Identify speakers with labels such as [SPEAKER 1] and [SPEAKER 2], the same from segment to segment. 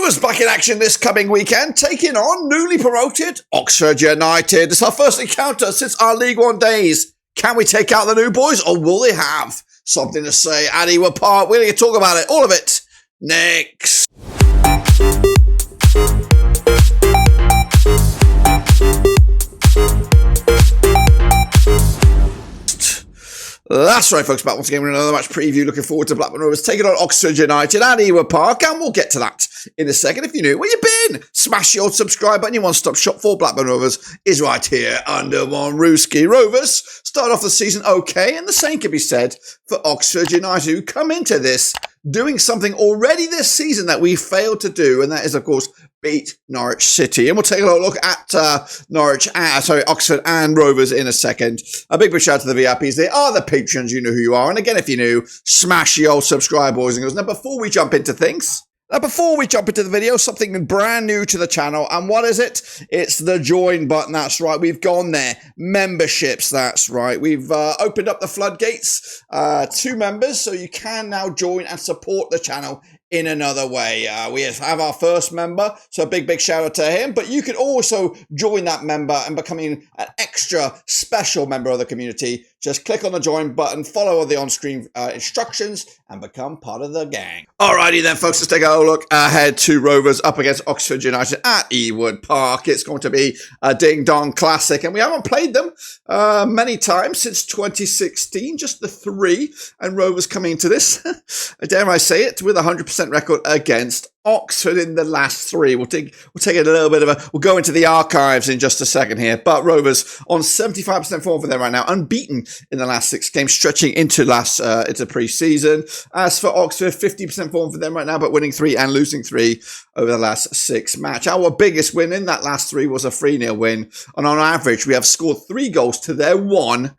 [SPEAKER 1] Rovers back in action this coming weekend, taking on newly promoted Oxford United. It's our first encounter since our League One days. Can we take out the new boys, or will they have something to say at Ewood Park? We're going to talk about it, all of it, next. That's right, folks. Back once again with another match preview. Looking forward to Blackburn Rovers taking on Oxford United at Ewood Park, and we'll get to that in a second. If you're new, where you been? Smash the old subscribe button. Your one-stop shop for Blackburn Rovers is right here under one Roverseas. Rovers start off the season okay, and the same can be said for Oxford United, who come into this doing something already this season that we failed to do, and that is, of course, beat Norwich City. And we'll take a look at Oxford and Rovers in a second. A big shout out to the VIPs. They are the patrons. You know who you are. And again, if you're new, smash the old subscribe, boys and girls. Now, before we jump into the video, something brand new to the channel. And what is it? It's the join button. That's right. We've gone there. Memberships. That's right. We've opened up the floodgates to members, so you can now join and support the channel in another way. We have our first member, so a big shout out to him. But you can also join that member and becoming an extra special member of the community. Just click on the join button, follow the on-screen instructions, and become part of the gang. Alrighty then, folks, let's take a look ahead to Rovers up against Oxford United at Ewood Park. It's going to be a ding-dong classic, and we haven't played them many times since 2016, just the three, and Rovers coming into this, dare I say it, with a 100% record against Oxford in the last three. We'll take a little bit of we'll go into the archives in just a second here, but Rovers on 75% form for them right now, unbeaten in the last 6 games, stretching into pre-season. As for Oxford, 50% form for them right now, but winning 3 and losing 3 over the last 6 matches. Our biggest win in that last 3 was a 3-0 win, and on average, we have scored 3 goals to their 1.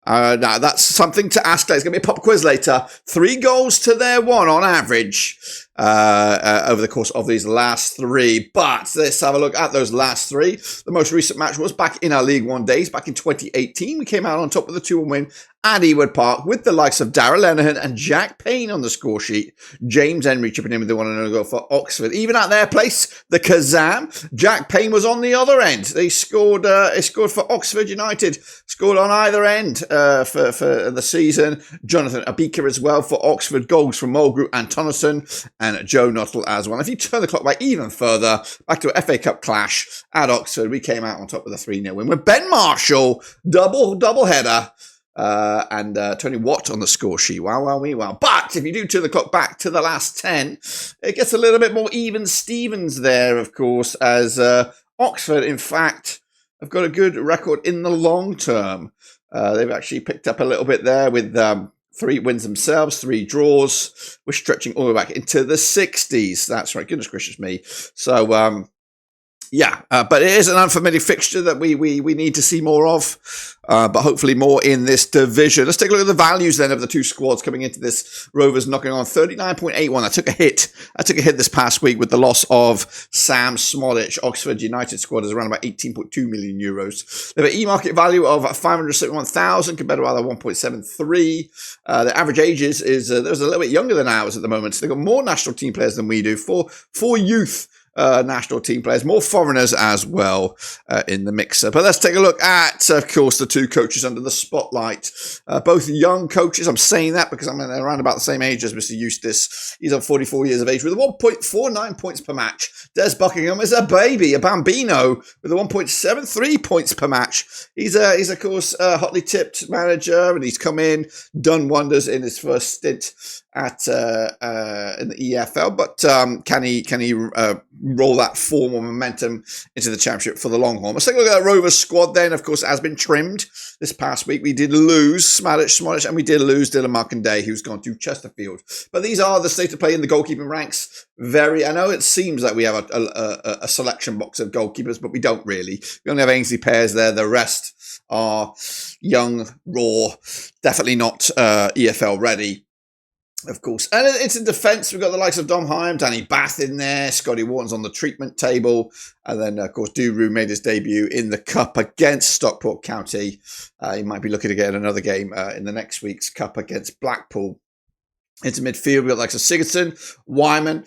[SPEAKER 1] Now, that's something to ask. It's going to be a pop quiz later. 3 goals to their 1 on average over the course of these last 3. But let's have a look at those last 3. The most recent match was back in our League One days, back in 2018. We came out on top with a 2-1 win at Ewood Park with the likes of Darrell Lenihan and Jack Payne on the score sheet. James Henry chipping in with the 1-0 goal for Oxford. Even at their place, the Kazam, Jack Payne was on the other end. They scored for Oxford United, scored on either end for the season. Jonathan Abika as well for Oxford, goals from Mulgrew and Tonneson, and Joe Nuttall as well. If you turn the clock back even further, back to an FA Cup clash at Oxford, we came out on top with a 3-0 win with Ben Marshall, double header. And Tony Watt on the score sheet. Wow. But if you do turn the clock back to the last 10, it gets a little bit more even Stevens there, of course, as Oxford, in fact, have got a good record in the long term. They've actually picked up a little bit there with 3 wins themselves, 3 draws. We're stretching all the way back into the 60s. That's right. Goodness gracious me. So, but it is an unfamiliar fixture that we need to see more of, but hopefully more in this division. Let's take a look at the values then of the 2 squads coming into this. Rovers knocking on 39.81. I took a hit this past week with the loss of Sam Smollich. Oxford United squad is around about 18.2 million euros. They have an e-market value of 571,000 compared to other 1.73. The average ages is there's a little bit younger than ours at the moment. So they've got more national team players than we do. Four youth national team players, more foreigners as well in the mixer. But let's take a look at, of course, the 2 coaches under the spotlight. Both young coaches. I'm saying that because I'm around about the same age as Mr. Eustace. He's on 44 years of age with a 1.49 points per match. Des Buckingham is a baby, a bambino, with a 1.73 points per match. He's of course a hotly tipped manager, and he's come in, done wonders in his first stint at in the EFL, but can he roll that form or momentum into the Championship for the long haul? Let's take a look at that Rovers squad then. Of course, it has been trimmed this past week. We did lose Smollich, and we did lose Dylan Markanday, who's gone to Chesterfield. But these are the state of play in the goalkeeping ranks. I know it seems like we have a selection box of goalkeepers, but we don't really. We only have Ainsley Pears there. The rest are young, raw, definitely not EFL ready. Of course. And it's in defence. We've got the likes of Dom Hyam, Danny Bath in there. Scotty Wharton's on the treatment table. And then, of course, Duru made his debut in the Cup against Stockport County. He might be looking to get another game in the next week's Cup against Blackpool. Into midfield, we've got the likes of Sigurdsson, Wyman.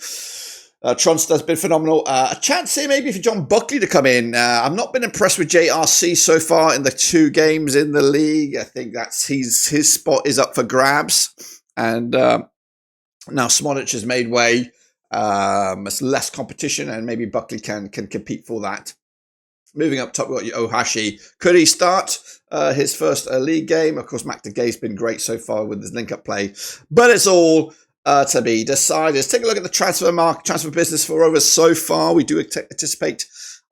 [SPEAKER 1] Tronstad's been phenomenal. A chance here maybe for John Buckley to come in. I've not been impressed with JRC so far in the 2 games in the league. I think that's his spot is up for grabs. And now Smodic has made way. It's less competition, and maybe Buckley can compete for that. Moving up top, we've got Ohashi. Could he start his first league game? Of course, Mac DeGay's been great so far with his link-up play. But it's all to be decided. Let's take a look at the transfer business for Rovers so far. We do anticipate,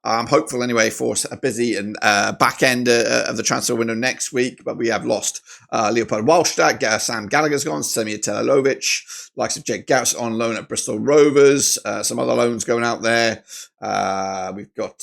[SPEAKER 1] I'm hopeful anyway, for a busy and back end of the transfer window next week. But we have lost Leopold Wallstadt, Sam Gallagher's gone, Semir Telalovic, likes of Jake Gauss on loan at Bristol Rovers, some other loans going out there. We've got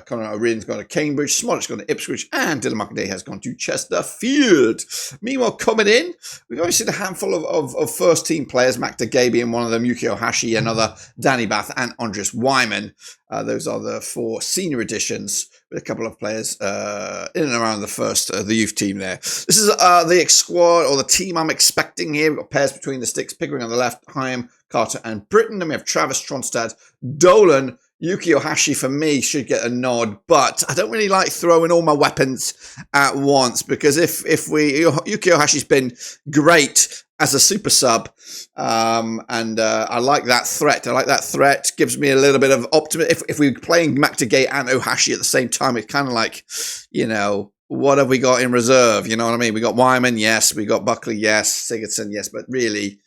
[SPEAKER 1] Conor O'Riordan's gone to Cambridge, Smollett's gone to Ipswich, and Dylan Muckaday has gone to Chesterfield. Meanwhile, coming in, we've only seen a handful of first team players, Mac DeGay being one of them, Yuki Ohashi, another, Danny Bath, and Andres Wyman. Those are the 4 senior additions, with a couple of players in and around the youth team there. This is the squad, or the team I'm expecting here. We've got pairs between the sticks, Pickering on the left, Hyam, Carter, and Britton. Then we have Travis Tronstad, Dolan, Yuki Ohashi for me should get a nod, but I don't really like throwing all my weapons at once, because if Yuki Ohashi's been great as a super sub, and I like that threat. I like that threat. Gives me a little bit of optimism. If we're playing Mac DeGay and Ohashi at the same time, it's kind of like, what have we got in reserve? You know what I mean? We got Wyman, yes. We got Buckley, yes. Sigurdsson, yes. But really,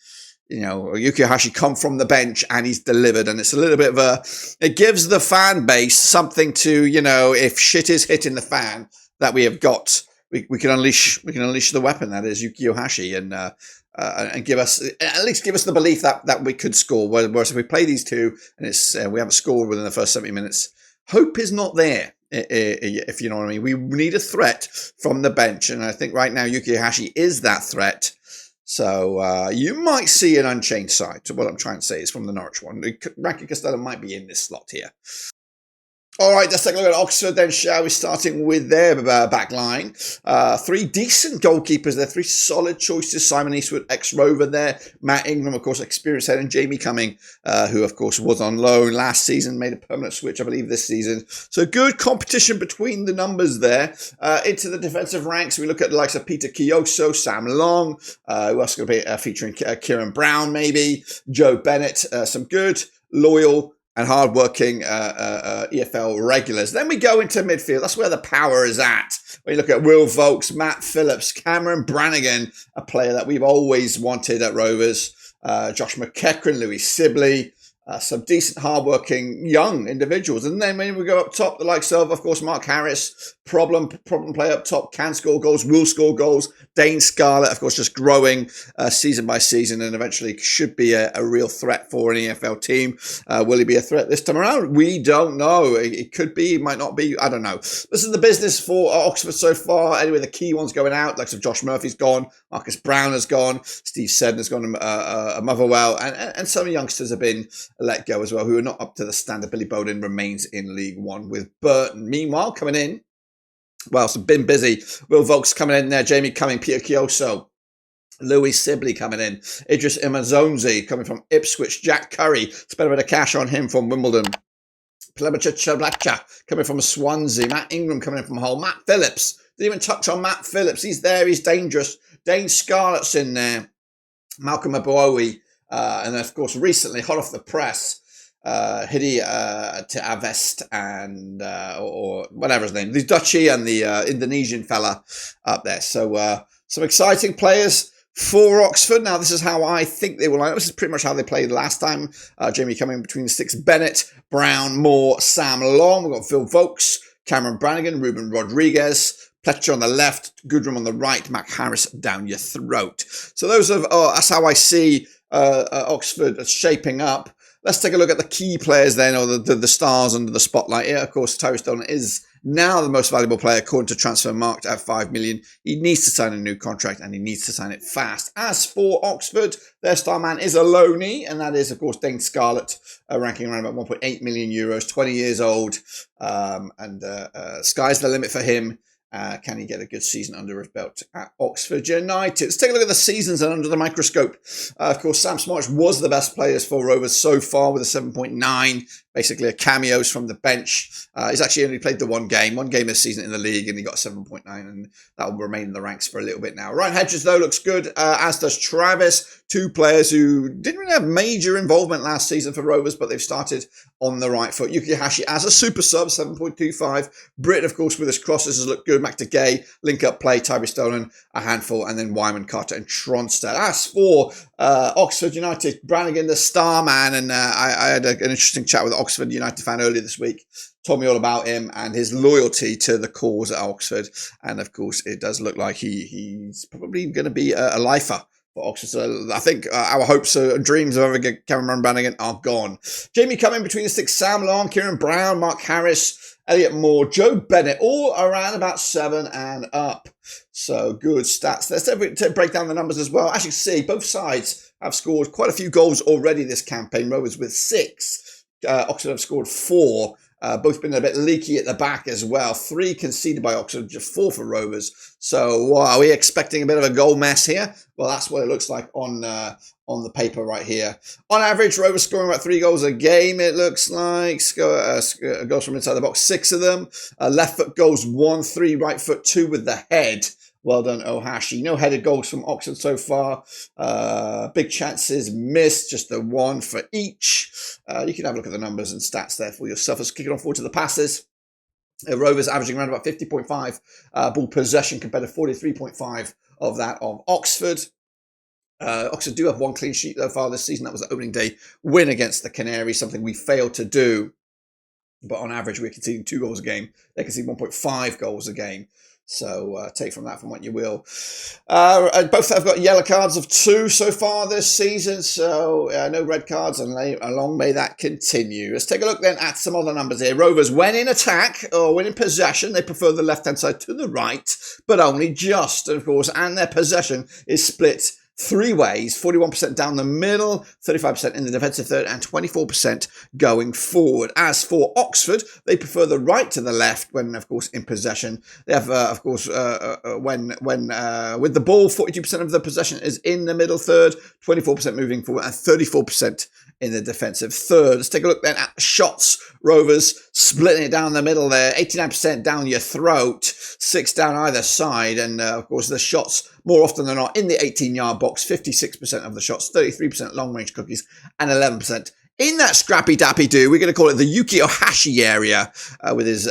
[SPEAKER 1] Yuki Ohashi come from the bench and he's delivered, and it's a little bit of it gives the fan base something to, if shit is hitting the fan, that we have got, we can unleash the weapon that is Yuki Ohashi, and give us, at least give us the belief that we could score. Whereas if we play these two and it's we haven't scored within the first 70 minutes, hope is not there. If you know what I mean, we need a threat from the bench, and I think right now Yuki Ohashi is that threat. So you might see an unchanged side. So what I'm trying to say is from the Norwich one, Rankin Costello might be in this slot here. All right, let's take a look at Oxford then, shall we? Starting with their back line. 3 decent goalkeepers there, 3 solid choices. Simon Eastwood, ex-Rover there. Matt Ingram, of course, experienced head, and Jamie Cumming, who, of course, was on loan last season, made a permanent switch, I believe, this season. So good competition between the numbers there. Into the defensive ranks, we look at the likes of Peter Kioso, Sam Long, who else going to be featuring Kieran Brown, maybe, Joe Bennett, some good, loyal, and hard-working EFL regulars. Then we go into midfield. That's where the power is at. When you look at Will Volks, Matt Phillips, Cameron Brannigan, a player that we've always wanted at Rovers, Josh McEachran, Louis Sibley, some decent, hard-working young individuals. And then when we go up top, the likes of course, Mark Harris, problem player up top, can score goals, will score goals. Dane Scarlett, of course, just growing season by season, and eventually should be a real threat for an EFL team. Will he be a threat this time around? We don't know. It could be, it might not be. I don't know. This is the business for Oxford so far. Anyway, the key ones going out, like Josh Murphy's gone, Marcus Brown has gone, Steve Seddon has gone to Motherwell, and some youngsters have been let go as well, who are not up to the standard. Billy Bowden remains in League One with Burton. Meanwhile, coming in, well, it's been busy. Will Volks coming in there, Jamie Cumming, Peter Kioso, Louis Sibley coming in, Idris Imazonzi coming from Ipswich, Jack Curry, spent a bit of cash on him from Wimbledon, Plebacha Chablacha coming from Swansea, Matt Ingram coming in from Hull, Matt Phillips, didn't even touch on Matt Phillips, he's there, he's dangerous, Dane Scarlett's in there, Malcolm Abowie, and then, of course, recently, hot off the press, Hidi to Avest and or whatever his name, the Dutchy and the Indonesian fella up there. So some exciting players for Oxford. Now, this is how I think they will line up. This is pretty much how they played last time. Jamie coming between the sticks, Bennett, Brown, Moore, Sam Long. We've got Phil Volks, Cameron Brannigan, Ruben Rodriguez, Pletcher on the left, Goodrum on the right, Mac Harris down your throat. So those are that's how I see Oxford shaping up. Let's take a look at the key players then, or the stars under the spotlight here. Of course, Tyrese Dolan is now the most valuable player according to Transfermarkt at $5 million. He needs to sign a new contract, and he needs to sign it fast. As for Oxford, their star man is a loanee, and that is, of course, Dane Scarlett, ranking around about 1.8 million euros, 20 years old, and sky's the limit for him. Can he get a good season under his belt at Oxford United? Let's take a look at the seasons and under the microscope. Of course, Sam Smarch was the best player for Rovers so far with a 7.9. Basically, a cameos from the bench. He's actually only played the one game this season in the league, and he got a 7.9, and that will remain in the ranks for a little bit now. Ryan Hedges, though, looks good, as does Travis. Two players who didn't really have major involvement last season for Rovers, but they've started on the right foot. Yuki Hashi as a super sub, 7.25. Britt, of course, with his crosses has looked good. Mac Gay, link up play, Tyree Stolen, a handful, and then Wyman, Carter, and Tronstad. As for Oxford United, Brannigan, the star man, and I had an interesting chat with Oxford United fan earlier this week. Told me all about him and his loyalty to the cause at Oxford. And of course, it does look like he's probably going to be a lifer for Oxford. So I think our hopes and dreams of ever get Cameron Brannigan are gone. Jamie Cumming between the sticks, Sam Long, Kieran Brown, Mark Harris, Elliot Moore, Joe Bennett, all around about 7 and up. So good stats. Let's break down the numbers as well. As you can see, both sides have scored quite a few goals already this campaign. Rovers with 6. Oxford have scored 4. Both been a bit leaky at the back as well. 3 conceded by Oxford, just 4 for Rovers. So are we expecting a bit of a goal mess here? Well, that's what it looks like on the paper right here. On average, Rovers scoring about 3 goals a game, it looks like. Goals from inside the box, 6 of them. Left foot goals 1, 3 right foot 2 with the head. Well done, Ohashi. No headed goals from Oxford so far. Big chances missed, just the 1 for each. You can have a look at the numbers and stats there for yourself. Let's kick it on forward to the passes. Rovers averaging around about 50.5 ball possession compared to 43.5 of that of Oxford. Oxford do have 1 clean sheet so far this season. That was the opening day win against the Canaries, something we failed to do. But on average, we're conceding 2 goals a game. They concede 1.5 goals a game. So take from that from what you will. Both have got yellow cards of 2 so far this season. So no red cards, and long may that continue. Let's take a look then at some other numbers here. Rovers, when in attack or when in possession, they prefer the left-hand side to the right, but only just, of course. And their possession is split 3 ways, 41% down the middle, 35% in the defensive third, and 24% going forward. As for Oxford, they prefer the right to the left when, of course, in possession. They have, of course, when with the ball, 42% of the possession is in the middle third, 24% moving forward, and 34% in the defensive third. Let's take a look then at shots. Rovers splitting it down the middle there, 89% down your throat, 6 down either side, and of course the shots more often than not in the 18-yard box, 56% of the shots, 33% long-range cookies, and 11% in that scrappy-dappy-do. We're going to call it the Yuki Ohashi area with his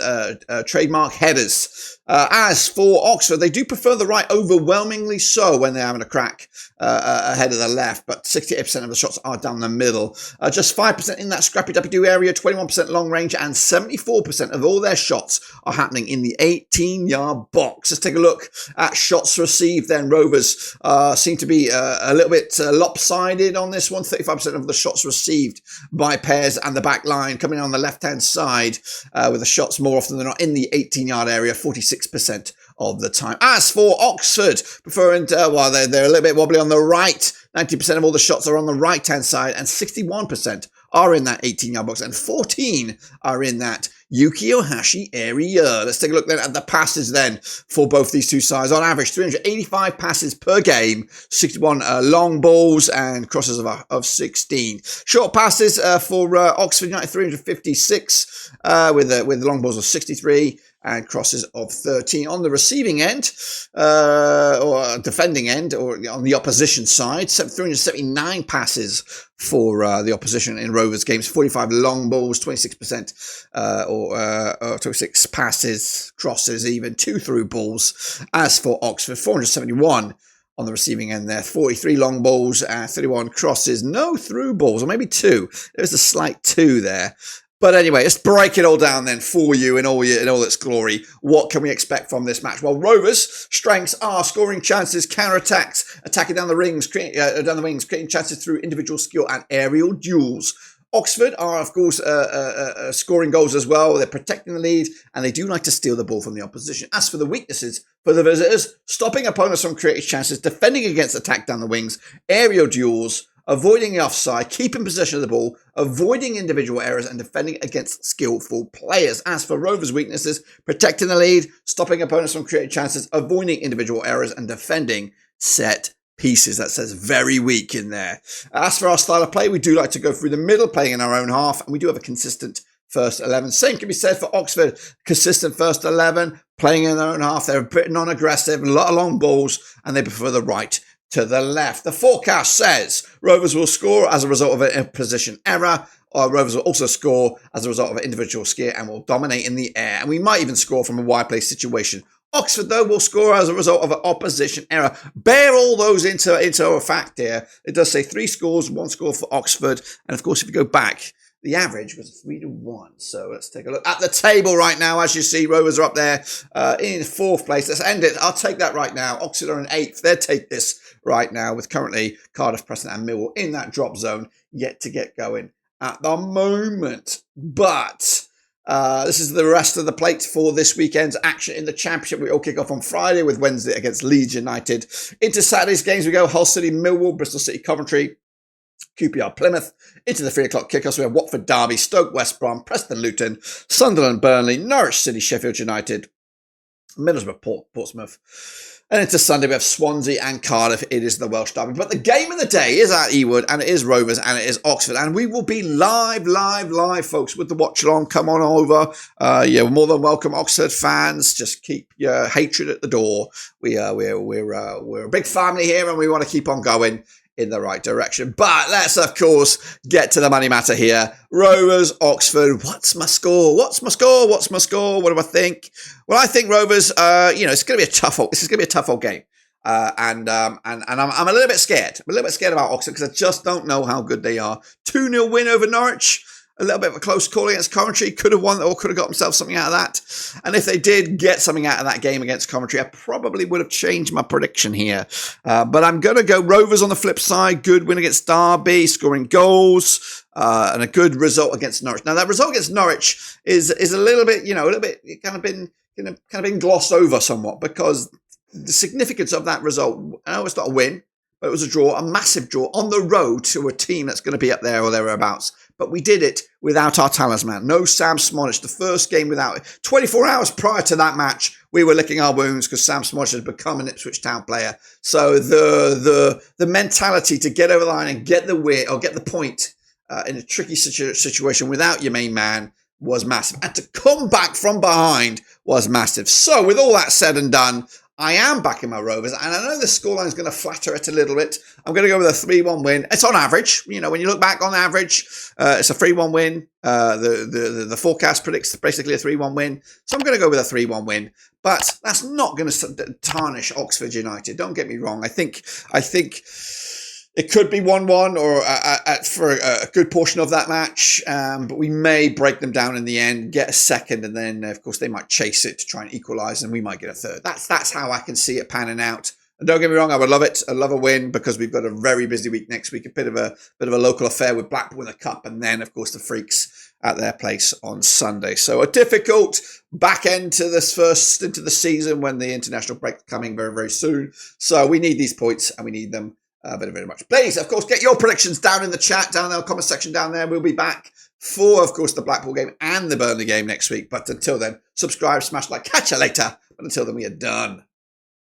[SPEAKER 1] trademark headers. As for Oxford, they do prefer the right overwhelmingly so when they're having a crack ahead of the left, but 68% of the shots are down the middle. Just 5% in that scrappy-dappy-do area, 21% long range, and 74% of all their shots are happening in the 18-yard box. Let's take a look at shots received then. Rovers seem to be a little bit lopsided on this one. 35% of the shots received by pairs and the back line coming on the left-hand side with the shots more often than not in the 18-yard area, 46% of the time. As for Oxford, preferring, they're a little bit wobbly on the right. 90% of all the shots are on the right-hand side, and 61% are in that 18-yard box, and 14 are in that Yuki Ohashi area. Let's take a look then at the passes then for both these two sides. On average, 385 passes per game, 61 long balls and crosses of 16. Short passes for Oxford United, 356 with long balls of 63 and crosses of 13. On the receiving end, or defending end, or on the opposition side, 379 passes for the opposition in Rovers games, 45 long balls, 26% or 26 passes, crosses even, 2 through balls. As for Oxford, 471 on the receiving end there, 43 long balls, 31 crosses, no through balls, or maybe 2. There's a slight 2 there. But anyway, let's break it all down then for you in all its glory. What can we expect from this match? Well, Rovers' strengths are scoring chances, counter-attacks, attacking down the wings, creating chances through individual skill and aerial duels. Oxford are, of course, scoring goals as well. They're protecting the lead, and they do like to steal the ball from the opposition. As for the weaknesses for the visitors, stopping opponents from creating chances, defending against attack down the wings, aerial duels, avoiding the offside, keeping possession of the ball, avoiding individual errors, and defending against skillful players. As for Rovers' weaknesses, protecting the lead, stopping opponents from creating chances, avoiding individual errors, and defending set pieces. That says very weak in there. As for our style of play, we do like to go through the middle, playing in our own half, and we do have a consistent first 11. Same can be said for Oxford. Consistent first 11, playing in their own half. They're a bit non-aggressive, a lot of long balls, and they prefer the right to the left. The forecast says Rovers will score as a result of an position error, or Rovers will also score as a result of an individual skill and will dominate in the air. And we might even score from a wide play situation. Oxford, though, will score as a result of an opposition error. Bear all those into a fact here. It does say 3 scores, 1 score for Oxford. And, of course, if you go back, the average was 3-1. So let's take a look at the table right now. As you see, Rovers are up there in 4th place. Let's end it. I'll take that right now. Oxford are in 8th. They'll take this right now with currently Cardiff, Preston and Millwall in that drop zone yet to get going at the moment. But this is the rest of the plate for this weekend's action in the Championship. We all kick off on Friday with Wednesday against Leeds United. Into Saturday's games we go. Hull City, Millwall, Bristol City, Coventry, QPR, Plymouth. Into the 3 o'clock kickoffs we have Watford, Derby, Stoke, West Brom, Preston, Luton, Sunderland, Burnley, Norwich City, Sheffield United, Middlesbrough, Portsmouth. And into Sunday, we have Swansea and Cardiff. It is the Welsh derby. But the game of the day is at Ewood, and it is Rovers, and it is Oxford. And we will be live, folks, with the watch-along. Come on over. We're more than welcome, Oxford fans. Just keep your hatred at the door. We're a big family here, and we want to keep on going in the right direction. But let's, of course, get to the money matter here. Rovers, Oxford. What's my score? What do I think? Well, I think Rovers, it's going to be a tough old, this is going to be a tough old game. And I'm a little bit scared. I'm a little bit scared about Oxford because I just don't know how good they are. 2-0 win over Norwich. A little bit of a close call against Coventry. Could have won or could have got themselves something out of that. And if they did get something out of that game against Coventry, I probably would have changed my prediction here. But I'm going to go Rovers on the flip side. Good win against Derby, scoring goals, and a good result against Norwich. Now, that result against Norwich is a little bit, kind of been glossed over somewhat because the significance of that result, I know it's not a win, but it was a draw, a massive draw on the road to a team that's going to be up there or thereabouts. But we did it without our talisman. No Sam Smolic. The first game without it. 24 hours prior to that match, we were licking our wounds because Sam Smolic had become an Ipswich Town player. So the mentality to get over the line and get the win or get the point in a tricky situation without your main man was massive. And to come back from behind was massive. So with all that said and done, I am backing my Rovers, and I know the scoreline is going to flatter it a little bit. I'm going to go with a 3-1 win. It's on average. When you look back on average, it's a 3-1 win. The forecast predicts basically a 3-1 win. So I'm going to go with a 3-1 win. But that's not going to tarnish Oxford United. Don't get me wrong. I think it could be 1-1 or for a good portion of that match, but we may break them down in the end, get a second, and then, of course, they might chase it to try and equalise, and we might get a third. That's how I can see it panning out. And don't get me wrong, I would love it. I love a win because we've got a very busy week next week, a bit of a local affair with Blackburn in the Cup, and then, of course, the Freaks at their place on Sunday. So a difficult back end to this first into the season when the international break is coming very, very soon. So we need these points, and we need them very, very much. Please, of course, get your predictions down in the chat, down in the comment section down there. We'll be back for, of course, the Blackpool game and the Burnley game next week. But until then, subscribe, smash like, catch you later. But until then, we are done.